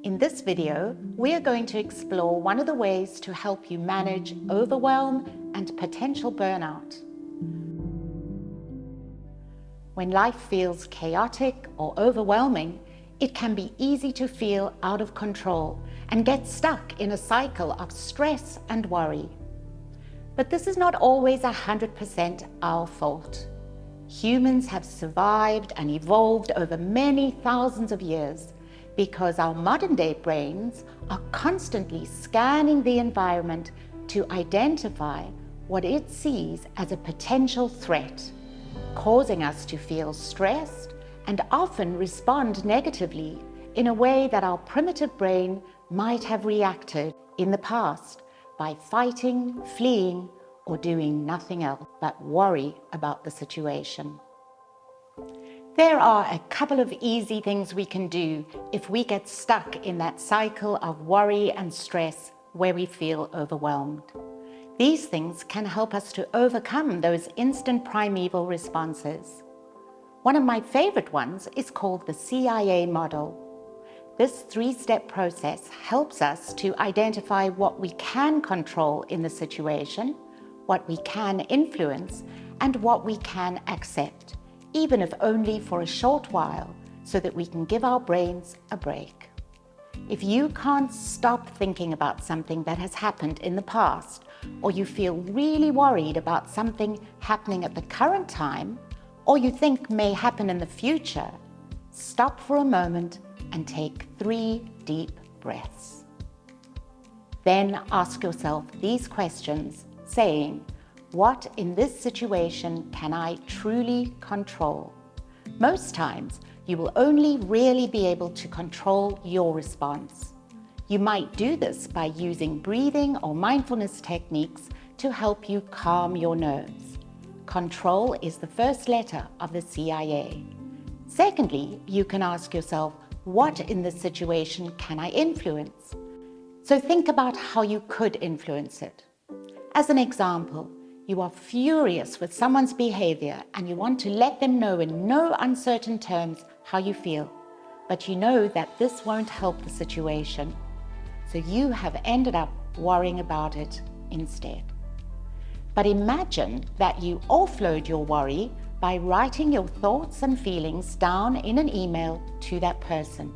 In this video, we are going to explore one of the ways to help you manage overwhelm and potential burnout. When life feels chaotic or overwhelming, it can be easy to feel out of control and get stuck in a cycle of stress and worry. But this is not always 100% our fault. Humans have survived and evolved over many thousands of years because our modern-day brains are constantly scanning the environment to identify what it sees as a potential threat, causing us to feel stressed and often respond negatively in a way that our primitive brain might have reacted in the past by fighting, fleeing, or doing nothing else but worry about the situation. There are a couple of easy things we can do if we get stuck in that cycle of worry and stress where we feel overwhelmed. These things can help us to overcome those instant primeval responses. One of my favorite ones is called the CIA model. This three-step process helps us to identify what we can control in the situation, what we can influence, and what we can accept, even if only for a short while, so that we can give our brains a break. If you can't stop thinking about something that has happened in the past, or you feel really worried about something happening at the current time, or you think may happen in the future, stop for a moment and take 3 deep breaths. Then ask yourself these questions, saying, what in this situation can I truly control? Most times, you will only really be able to control your response. You might do this by using breathing or mindfulness techniques to help you calm your nerves. Control is the first letter of the CIA. Secondly, you can ask yourself, what in this situation can I influence? So think about how you could influence it. As an example, you are furious with someone's behavior and you want to let them know in no uncertain terms how you feel, but you know that this won't help the situation. So you have ended up worrying about it instead. But imagine that you offload your worry by writing your thoughts and feelings down in an email to that person.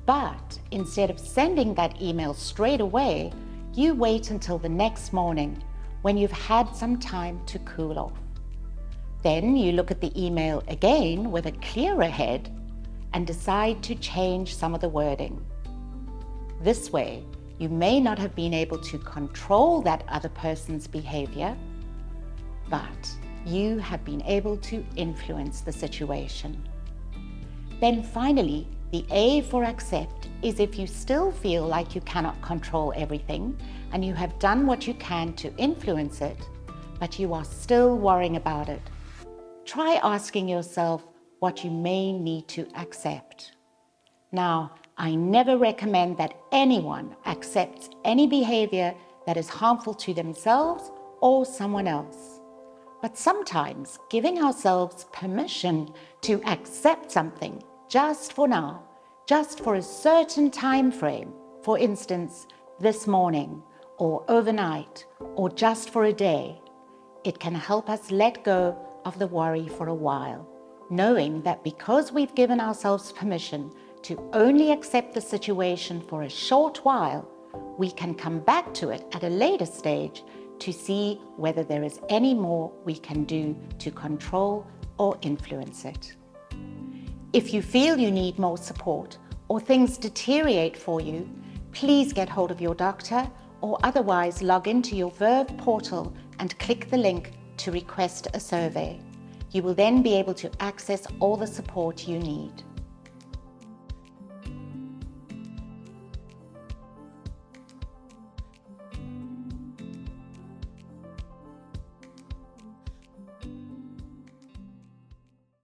But instead of sending that email straight away, you wait until the next morning when you've had some time to cool off. Then you look at the email again with a clearer head and decide to change some of the wording. This way, you may not have been able to control that other person's behavior, but you have been able to influence the situation. Then finally, the A for accept is if you still feel like you cannot control everything and you have done what you can to influence it, but you are still worrying about it. Try asking yourself what you may need to accept. Now, I never recommend that anyone accepts any behavior that is harmful to themselves or someone else. But sometimes giving ourselves permission to accept something just for now, just for a certain time frame, for instance, this morning or overnight or just for a day, it can help us let go of the worry for a while, knowing that because we've given ourselves permission to only accept the situation for a short while, we can come back to it at a later stage to see whether there is any more we can do to control or influence it. If you feel you need more support or things deteriorate for you, please get hold of your doctor or otherwise log into your Verve portal and click the link to request a survey. You will then be able to access all the support you need.